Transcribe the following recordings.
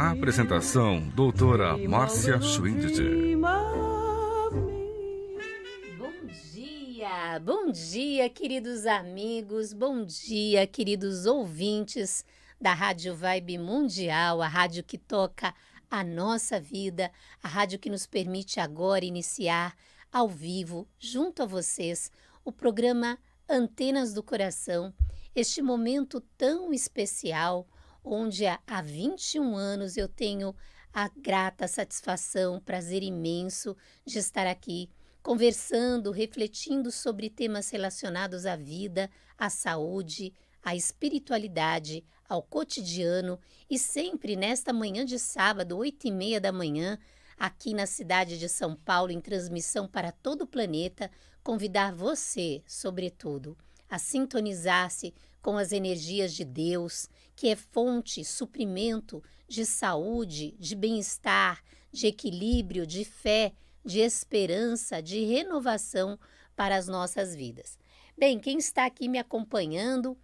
Apresentação, doutora Márcia Schwindt. Bom dia, queridos amigos, bom dia, queridos ouvintes da Rádio Vibe Mundial, a rádio que toca a nossa vida, a rádio que nos permite agora iniciar ao vivo, junto a vocês, o programa Antenas do Coração, este momento tão especial, onde há 21 anos eu tenho a grata satisfação, prazer imenso de estar aqui conversando, refletindo sobre temas relacionados à vida, à saúde, à espiritualidade, ao cotidiano e sempre nesta manhã de sábado, 8h30 da manhã, aqui na cidade de São Paulo, em transmissão para todo o planeta, convidar você, sobretudo, a sintonizar-se com as energias de Deus, que é fonte, suprimento de saúde, de bem-estar, de equilíbrio, de fé, de esperança, de renovação para as nossas vidas. Bem, quem está aqui me acompanhando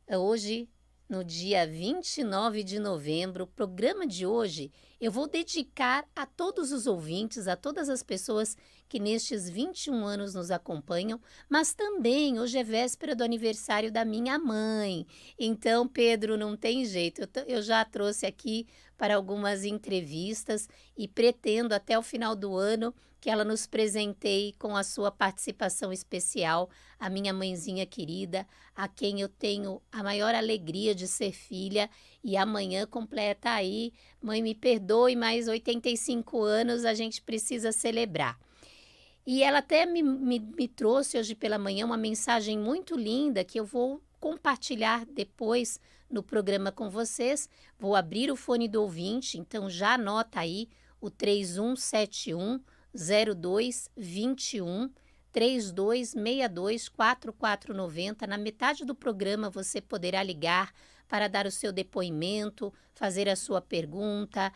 hoje, no dia 29 de novembro, o programa de hoje eu vou dedicar a todos os ouvintes, a todas as pessoas que nestes 21 anos nos acompanham, mas também hoje é véspera do aniversário da minha mãe. Então, Pedro, não tem jeito, eu já trouxe aqui para algumas entrevistas e pretendo até o final do ano que ela nos presenteie com a sua participação especial, a minha mãezinha querida, a quem eu tenho a maior alegria de ser filha, e amanhã completa aí, mãe, me perdoe, mas 85 anos a gente precisa celebrar. E ela até me trouxe hoje pela manhã uma mensagem muito linda que eu vou compartilhar depois no programa com vocês. Vou abrir o fone do ouvinte, então já anota aí o 3171-0221, 3262-4490. Na metade do programa você poderá ligar para dar o seu depoimento, fazer a sua pergunta,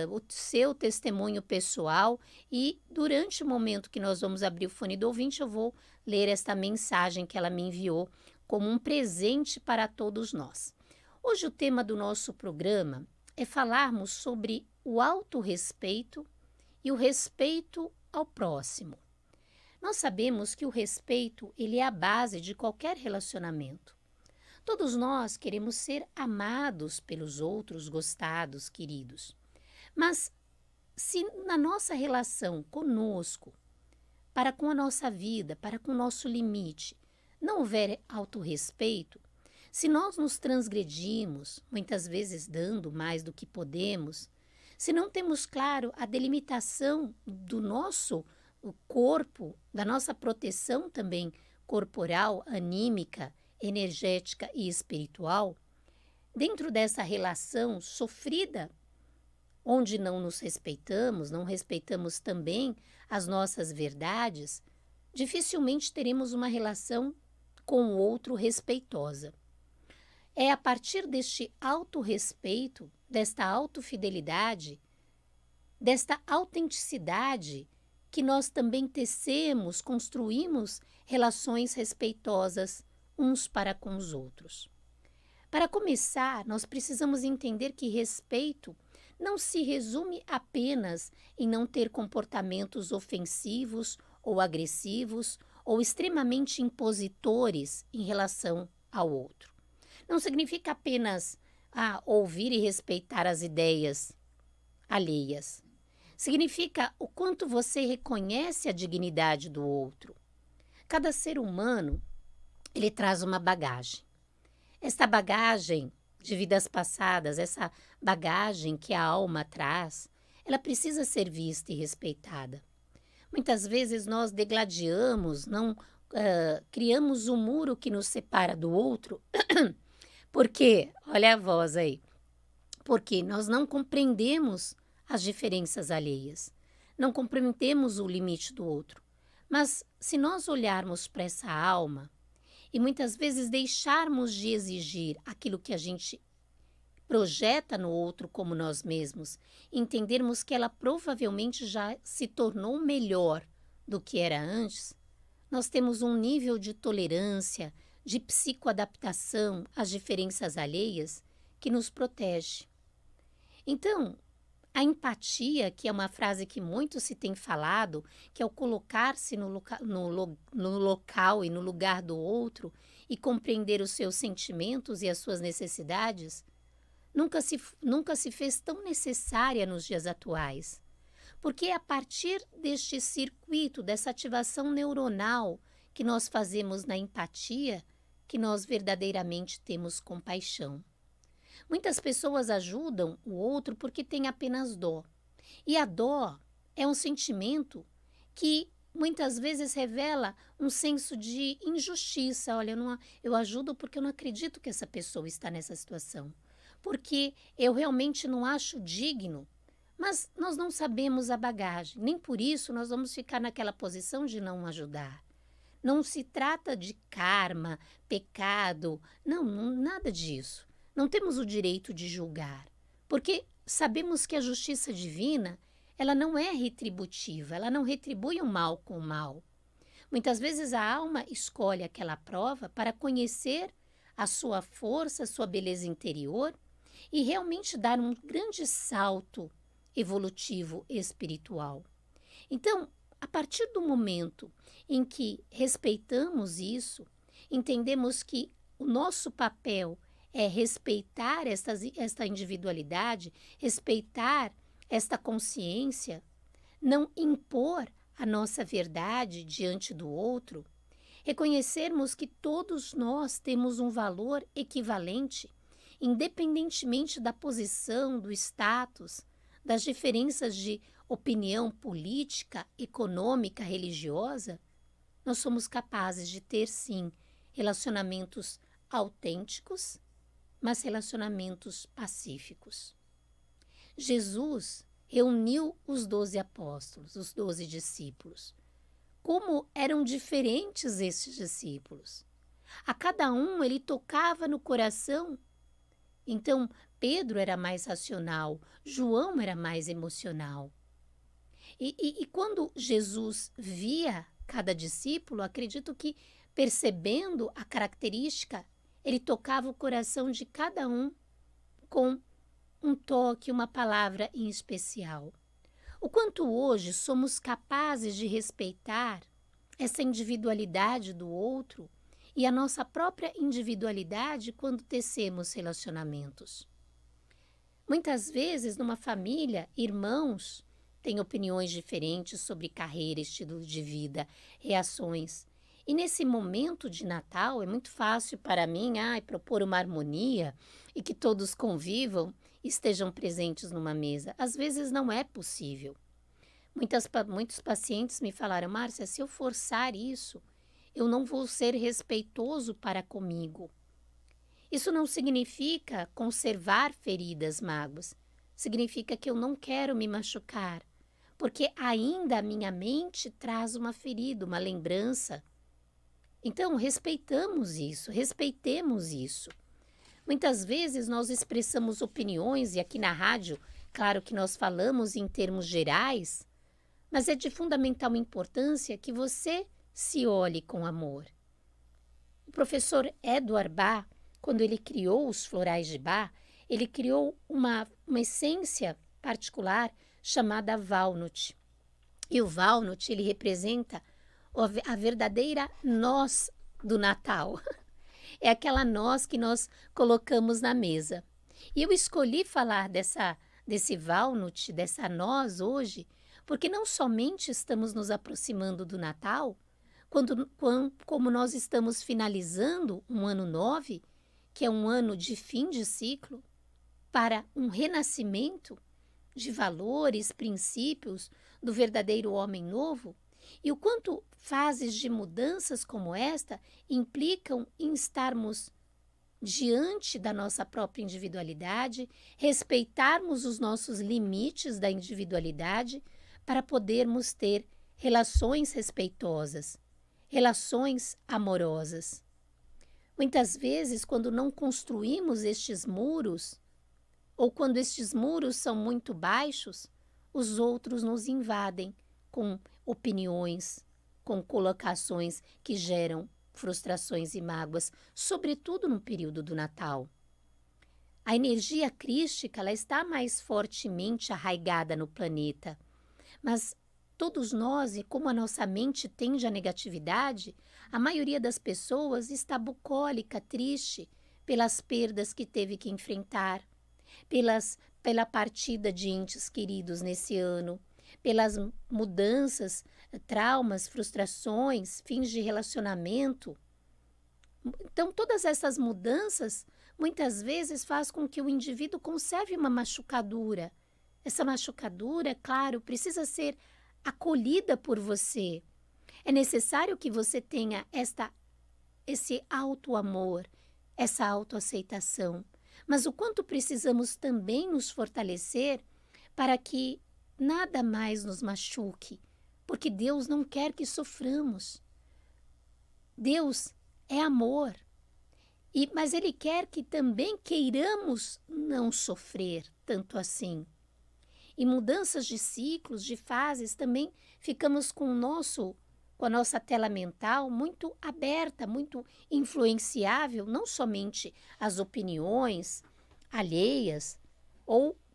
o seu testemunho pessoal, e durante o momento que nós vamos abrir o fone do ouvinte, eu vou ler esta mensagem que ela me enviou como um presente para todos nós. Hoje o tema do nosso programa é falarmos sobre o autorrespeito e o respeito ao próximo. Nós sabemos que o respeito, ele é a base de qualquer relacionamento. Todos nós queremos ser amados pelos outros, gostados, queridos. Mas se na nossa relação conosco, para com a nossa vida, para com o nosso limite, não houver autorrespeito, se nós nos transgredimos, muitas vezes dando mais do que podemos, se não temos claro a delimitação do nosso corpo, da nossa proteção também corporal, anímica, energética e espiritual, dentro dessa relação sofrida, onde não nos respeitamos, não respeitamos também as nossas verdades, dificilmente teremos uma relação com o outro respeitosa. É a partir deste autorrespeito, desta autofidelidade, desta autenticidade, que nós também tecemos, construímos relações respeitosas uns para com os outros. Para começar, nós precisamos entender que respeito não se resume apenas em não ter comportamentos ofensivos ou agressivos ou extremamente impositores em relação ao outro. Não significa apenas ouvir e respeitar as ideias alheias. Significa o quanto você reconhece a dignidade do outro. Cada ser humano, ele traz uma bagagem. Esta bagagem de vidas passadas, essa bagagem que a alma traz, ela precisa ser vista e respeitada. Muitas vezes nós degladiamos, não criamos um muro que nos separa do outro, porque, olha a voz aí, porque nós não compreendemos as diferenças alheias, não compreendemos o limite do outro. Mas se nós olharmos para essa alma e muitas vezes deixarmos de exigir aquilo que a gente projeta no outro como nós mesmos, entendermos que ela provavelmente já se tornou melhor do que era antes, nós temos um nível de tolerância, de psicoadaptação às diferenças alheias que nos protege. Então, a empatia, que é uma frase que muito se tem falado, que é o colocar-se no local e no lugar do outro e compreender os seus sentimentos e as suas necessidades, nunca se fez tão necessária nos dias atuais. Porque é a partir deste circuito, dessa ativação neuronal que nós fazemos na empatia, que nós verdadeiramente temos compaixão. Muitas pessoas ajudam o outro porque têm apenas dó. E a dó é um sentimento que muitas vezes revela um senso de injustiça. Olha, eu ajudo porque eu não acredito que essa pessoa está nessa situação. Porque eu realmente não acho digno. Mas nós não sabemos a bagagem. Nem por isso nós vamos ficar naquela posição de não ajudar. Não se trata de karma, pecado, nada disso. Não temos o direito de julgar, porque sabemos que a justiça divina, ela não é retributiva, ela não retribui o mal com o mal. Muitas vezes a alma escolhe aquela prova para conhecer a sua força, a sua beleza interior e realmente dar um grande salto evolutivo espiritual. Então, a partir do momento em que respeitamos isso, entendemos que o nosso papel é respeitar esta individualidade, respeitar esta consciência, não impor a nossa verdade diante do outro, reconhecermos que todos nós temos um valor equivalente, independentemente da posição, do status, das diferenças de opinião política, econômica, religiosa, nós somos capazes de ter, sim, relacionamentos autênticos, mas relacionamentos pacíficos. Jesus reuniu os 12 apóstolos, os 12 discípulos. Como eram diferentes esses discípulos. A cada um ele tocava no coração. Então, Pedro era mais racional, João era mais emocional. E quando Jesus via cada discípulo, acredito que, percebendo a característica, ele tocava o coração de cada um com um toque, uma palavra em especial. O quanto hoje somos capazes de respeitar essa individualidade do outro e a nossa própria individualidade quando tecemos relacionamentos. Muitas vezes, numa família, irmãos têm opiniões diferentes sobre carreira, estilo de vida, reações. E nesse momento de Natal é muito fácil para mim propor uma harmonia e que todos convivam e estejam presentes numa mesa. Às vezes não é possível. Muitos pacientes me falaram, Márcia, se eu forçar isso, eu não vou ser respeitoso para comigo. Isso não significa conservar feridas, mágoas. Significa que eu não quero me machucar, porque ainda a minha mente traz uma ferida, uma lembrança. Então, respeitemos isso, respeitemos isso. Muitas vezes nós expressamos opiniões, e aqui na rádio, claro que nós falamos em termos gerais, mas é de fundamental importância que você se olhe com amor. O professor Edward Bach, quando ele criou os florais de Bach, ele criou uma essência particular chamada Walnut. E o Walnut, ele representa a verdadeira noz do Natal. É aquela noz que nós colocamos na mesa. E eu escolhi falar desse Walnut, dessa noz hoje, porque não somente estamos nos aproximando do Natal, como nós estamos finalizando um ano 9, que é um ano de fim de ciclo, para um renascimento de valores, princípios do verdadeiro homem novo, e o quanto fases de mudanças como esta implicam em estarmos diante da nossa própria individualidade, respeitarmos os nossos limites da individualidade para podermos ter relações respeitosas, relações amorosas. Muitas vezes, quando não construímos estes muros, ou quando estes muros são muito baixos, os outros nos invadem com opiniões, com colocações que geram frustrações e mágoas, sobretudo no período do Natal. A energia crística ela está mais fortemente arraigada no planeta, mas todos nós, e como a nossa mente tende à negatividade, a maioria das pessoas está bucólica, triste, pelas perdas que teve que enfrentar, pela partida de entes queridos nesse ano, pelas mudanças, traumas, frustrações, fins de relacionamento. Então, todas essas mudanças muitas vezes faz com que o indivíduo conserve uma machucadura. Essa machucadura, claro, precisa ser acolhida por você. É necessário que você tenha esse auto-amor, essa autoaceitação. Mas o quanto precisamos também nos fortalecer para que nada mais nos machuque, porque Deus não quer que soframos. Deus é amor, mas Ele quer que também queiramos não sofrer tanto assim. Em mudanças de ciclos, de fases, também ficamos com a nossa tela mental muito aberta, muito influenciável, não somente às opiniões alheias,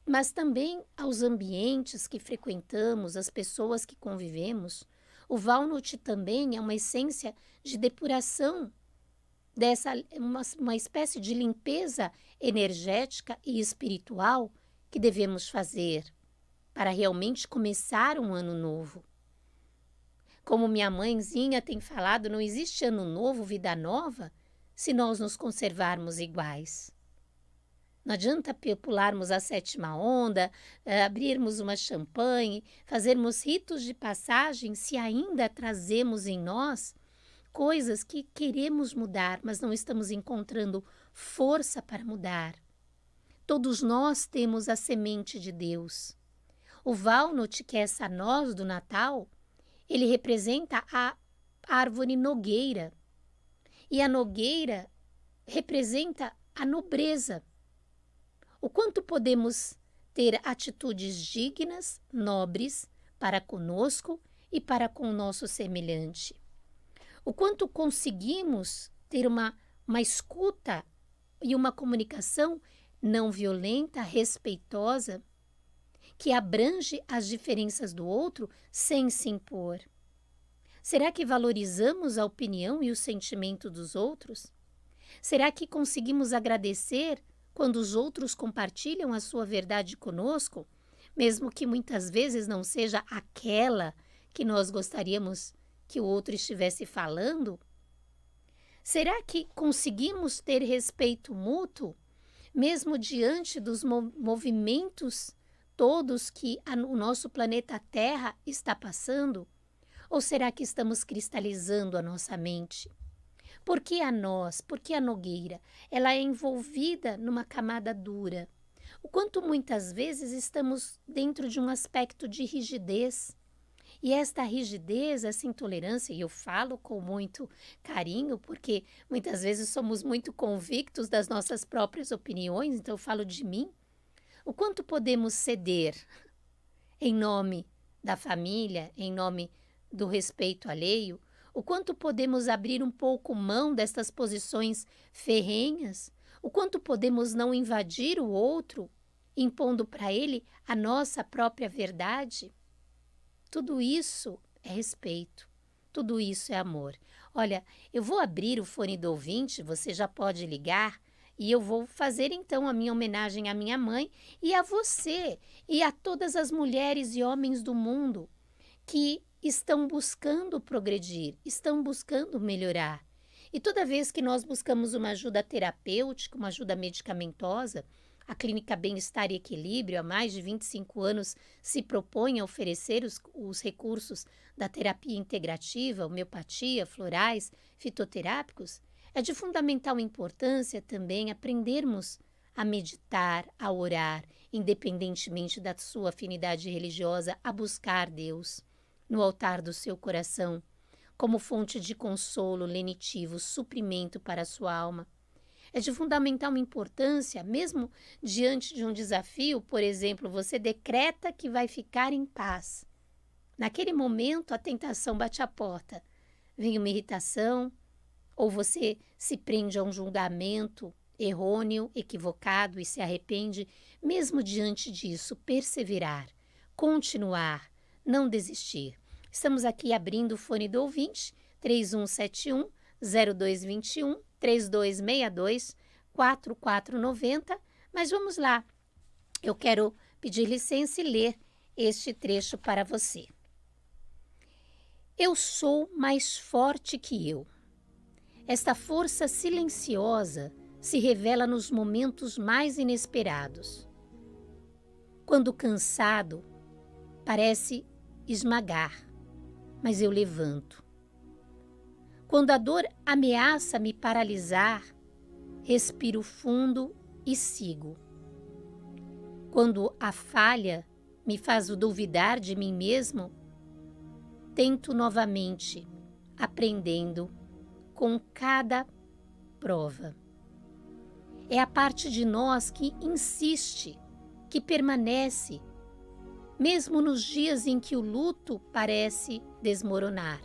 mas também aos ambientes que frequentamos, às pessoas que convivemos. O Valnut também é uma essência de depuração, uma espécie de limpeza energética e espiritual que devemos fazer para realmente começar um ano novo. Como minha mãezinha tem falado, não existe ano novo, vida nova, se nós nos conservarmos iguais. Não adianta pularmos a 7ª onda, abrirmos uma champanhe, fazermos ritos de passagem se ainda trazemos em nós coisas que queremos mudar, mas não estamos encontrando força para mudar. Todos nós temos a semente de Deus. O Valnut, que é essa noz do Natal, ele representa a árvore nogueira. E a nogueira representa a nobreza. O quanto podemos ter atitudes dignas, nobres, para conosco e para com o nosso semelhante. O quanto conseguimos ter uma escuta e uma comunicação não violenta, respeitosa, que abrange as diferenças do outro sem se impor. Será que valorizamos a opinião e o sentimento dos outros? Será que conseguimos agradecer quando os outros compartilham a sua verdade conosco, mesmo que muitas vezes não seja aquela que nós gostaríamos que o outro estivesse falando? Será que conseguimos ter respeito mútuo, mesmo diante dos movimentos todos que o nosso planeta Terra está passando? Ou será que estamos cristalizando a nossa mente? Por que a noz? Por que a nogueira? Ela é envolvida numa camada dura. O quanto muitas vezes estamos dentro de um aspecto de rigidez. E esta rigidez, essa intolerância, e eu falo com muito carinho, porque muitas vezes somos muito convictos das nossas próprias opiniões, então eu falo de mim. O quanto podemos ceder em nome da família, em nome do respeito alheio? O quanto podemos abrir um pouco mão destas posições ferrenhas? O quanto podemos não invadir o outro, impondo para ele a nossa própria verdade? Tudo isso é respeito, tudo isso é amor. Olha, eu vou abrir o fone do ouvinte, você já pode ligar, e eu vou fazer então a minha homenagem à minha mãe e a você e a todas as mulheres e homens do mundo que estão buscando progredir, estão buscando melhorar. E toda vez que nós buscamos uma ajuda terapêutica, uma ajuda medicamentosa, a Clínica Bem-Estar e Equilíbrio, há mais de 25 anos, se propõe a oferecer os recursos da terapia integrativa, homeopatia, florais, fitoterápicos. É de fundamental importância também aprendermos a meditar, a orar, independentemente da sua afinidade religiosa, a buscar Deus no altar do seu coração, como fonte de consolo, lenitivo, suprimento para a sua alma. É de fundamental importância, mesmo diante de um desafio, por exemplo, você decreta que vai ficar em paz. Naquele momento, a tentação bate à porta. Vem uma irritação, ou você se prende a um julgamento errôneo, equivocado e se arrepende, mesmo diante disso, perseverar, continuar, não desistir. Estamos aqui abrindo o fone do ouvinte, 3171-0221, 3262-4490, mas vamos lá. Eu quero pedir licença e ler este trecho para você. Eu sou mais forte que eu. Esta força silenciosa se revela nos momentos mais inesperados. Quando cansado, parece esmagar, mas eu levanto. Quando a dor ameaça me paralisar, respiro fundo e sigo. Quando a falha me faz duvidar de mim mesmo, tento novamente, aprendendo com cada prova. É a parte de nós que insiste, que permanece, mesmo nos dias em que o luto parece desmoronar.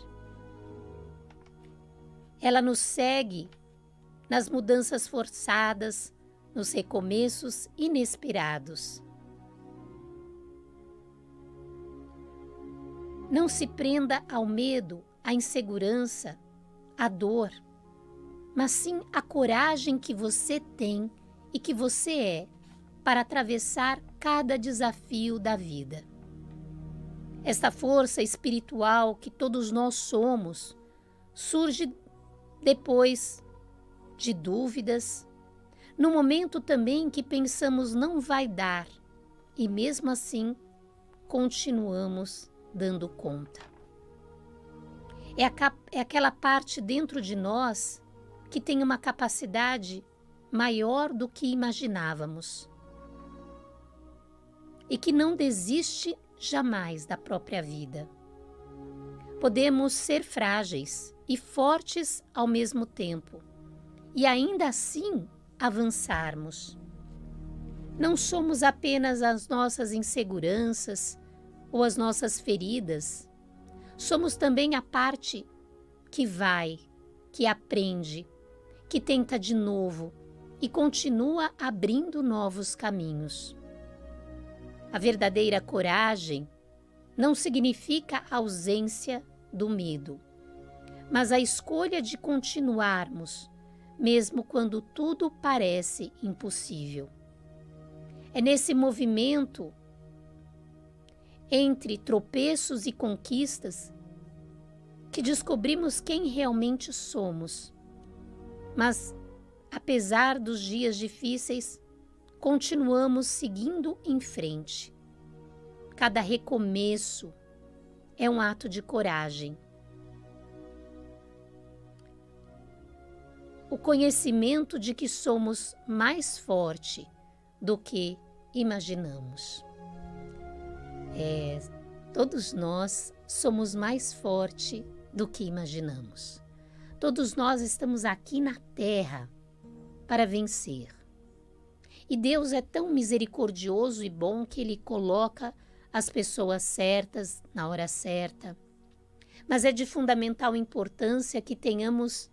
Ela nos segue nas mudanças forçadas, nos recomeços inesperados. Não se prenda ao medo, à insegurança, à dor, mas sim à coragem que você tem e que você é para atravessar cada desafio da vida. Esta força espiritual que todos nós somos surge depois de dúvidas, no momento também que pensamos não vai dar e mesmo assim continuamos dando conta. É aquela parte dentro de nós que tem uma capacidade maior do que imaginávamos e que não desiste jamais da própria vida. Podemos ser frágeis e fortes ao mesmo tempo e ainda assim avançarmos. Não somos apenas as nossas inseguranças ou as nossas feridas, somos também a parte que vai, que aprende, que tenta de novo e continua abrindo novos caminhos. A verdadeira coragem não significa a ausência do medo, mas a escolha de continuarmos, mesmo quando tudo parece impossível. É nesse movimento entre tropeços e conquistas que descobrimos quem realmente somos. Mas, apesar dos dias difíceis, continuamos seguindo em frente. Cada recomeço é um ato de coragem. O conhecimento de que somos mais forte do que imaginamos. Todos nós somos mais forte do que imaginamos. Todos nós estamos aqui na Terra para vencer. E Deus é tão misericordioso e bom que Ele coloca as pessoas certas na hora certa. Mas é de fundamental importância que tenhamos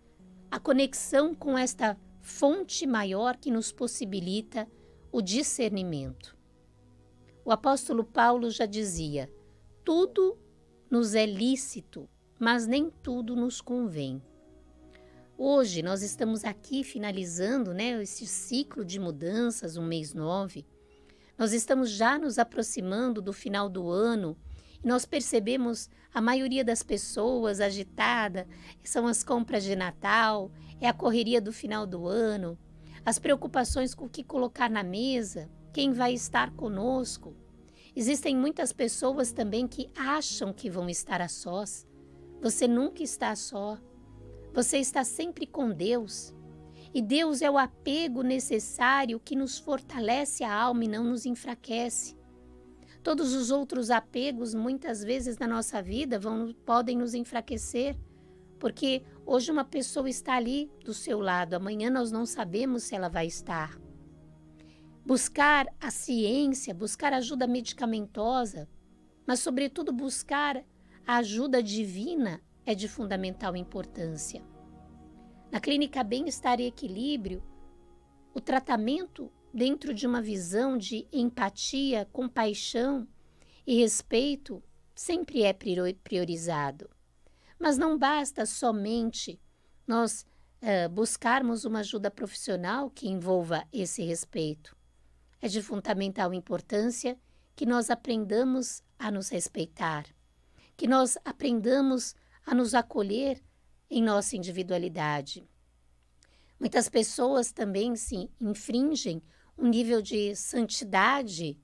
a conexão com esta fonte maior que nos possibilita o discernimento. O apóstolo Paulo já dizia: tudo nos é lícito, mas nem tudo nos convém. Hoje nós estamos aqui finalizando, esse ciclo de mudanças, um mês 9. Nós estamos já nos aproximando do final do ano e nós percebemos a maioria das pessoas agitada, são as compras de Natal, é a correria do final do ano, as preocupações com o que colocar na mesa, quem vai estar conosco. Existem muitas pessoas também que acham que vão estar a sós. Você nunca está só. Você está sempre com Deus. E Deus é o apego necessário que nos fortalece a alma e não nos enfraquece. Todos os outros apegos, muitas vezes na nossa vida, podem nos enfraquecer, porque hoje uma pessoa está ali do seu lado, amanhã nós não sabemos se ela vai estar. Buscar a ciência, buscar ajuda medicamentosa, mas sobretudo buscar a ajuda divina é de fundamental importância. Na clínica Bem-Estar e Equilíbrio, o tratamento dentro de uma visão de empatia, compaixão e respeito sempre é priorizado. Mas não basta somente nós buscarmos uma ajuda profissional que envolva esse respeito. É de fundamental importância que nós aprendamos a nos respeitar, que nós aprendamos a nos acolher em nossa individualidade. Muitas pessoas também se infringem um nível de santidade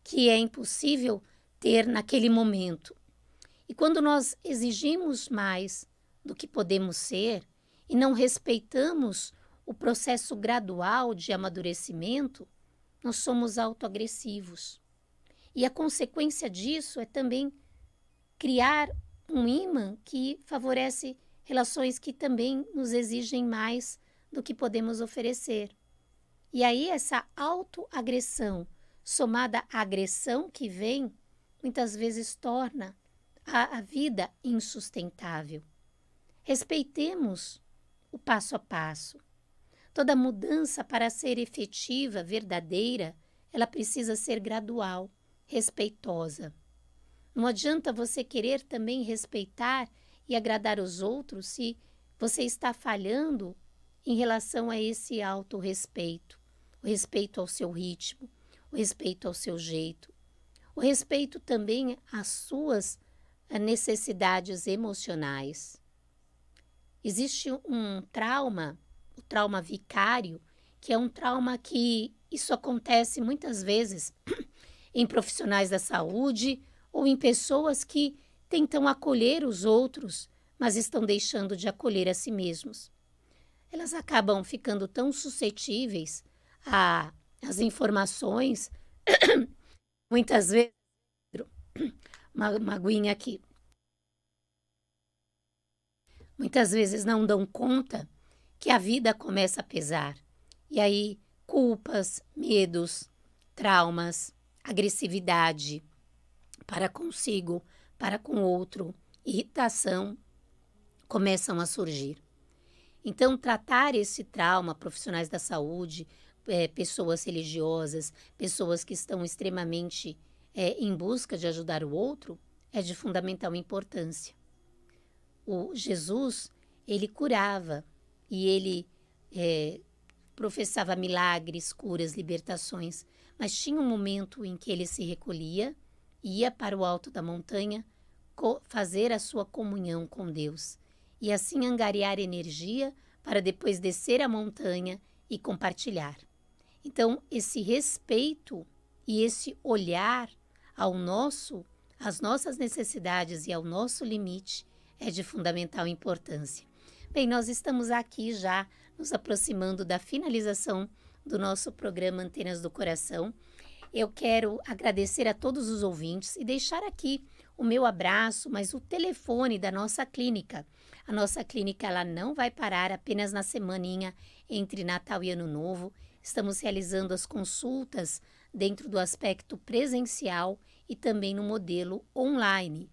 que é impossível ter naquele momento. E quando nós exigimos mais do que podemos ser e não respeitamos o processo gradual de amadurecimento, nós somos autoagressivos. E a consequência disso é também criar um imã que favorece relações que também nos exigem mais do que podemos oferecer. E aí essa autoagressão, somada à agressão que vem, muitas vezes torna a vida insustentável. Respeitemos o passo a passo. Toda mudança, para ser efetiva, verdadeira, ela precisa ser gradual, respeitosa. Não adianta você querer também respeitar e agradar os outros se você está falhando em relação a esse autorrespeito, o respeito ao seu ritmo, o respeito ao seu jeito, o respeito também às suas necessidades emocionais. Existe um trauma, o trauma vicário, que é um trauma que isso acontece muitas vezes em profissionais da saúde ou em pessoas que tentam acolher os outros, mas estão deixando de acolher a si mesmos. Elas acabam ficando tão suscetíveis às informações, muitas vezes, uma aguinha aqui, muitas vezes não dão conta que a vida começa a pesar. E aí, culpas, medos, traumas, agressividade para consigo, para com o outro, irritação, começam a surgir. Então, tratar esse trauma, profissionais da saúde, pessoas religiosas, pessoas que estão extremamente em busca de ajudar o outro, é de fundamental importância. O Jesus, ele curava e ele professava milagres, curas, libertações, mas tinha um momento em que ele se recolhia, ia para o alto da montanha, fazer a sua comunhão com Deus e assim angariar energia para depois descer a montanha e compartilhar. Então, esse respeito e esse olhar às nossas necessidades e ao nosso limite é de fundamental importância. Bem, nós estamos aqui já nos aproximando da finalização do nosso programa Antenas do Coração. Eu quero agradecer a todos os ouvintes e deixar aqui o meu abraço, mas o telefone da nossa clínica. A nossa clínica ela não vai parar apenas na semaninha entre Natal e Ano Novo. Estamos realizando as consultas dentro do aspecto presencial e também no modelo online.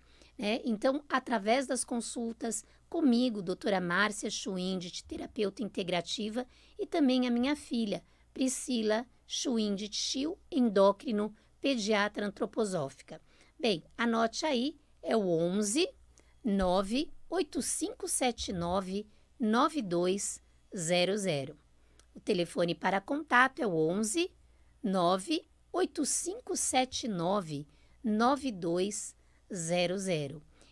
Então, através das consultas comigo, doutora Márcia Schwindt, terapeuta integrativa, e também a minha filha, Priscila Schwindt Schill, endócrino pediatra antroposófica. Bem, anote aí, é o 11 98579 9200. O telefone para contato é o 11 98579 9200.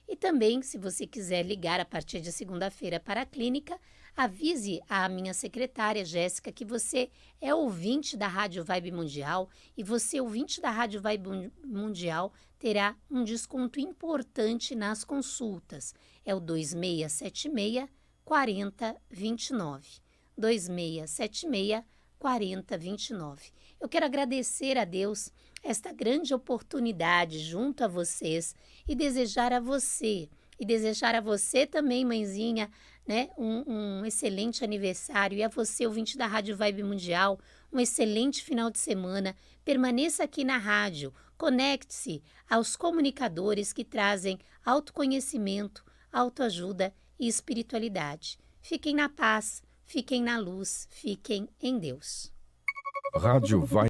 E também, se você quiser ligar a partir de segunda-feira para a clínica, avise a minha secretária, Jéssica, que você é ouvinte da Rádio Vibe Mundial e você, ouvinte da Rádio Vibe Mundial, terá um desconto importante nas consultas. É o 2676-4029. 2676-4029. Eu quero agradecer a Deus esta grande oportunidade junto a vocês e desejar a você também, mãezinha, um excelente aniversário, e a você, ouvinte da Rádio Vibe Mundial, um excelente final de semana. Permaneça aqui na rádio, conecte-se aos comunicadores que trazem autoconhecimento, autoajuda e espiritualidade. Fiquem na paz, fiquem na luz, fiquem em Deus. Rádio Vai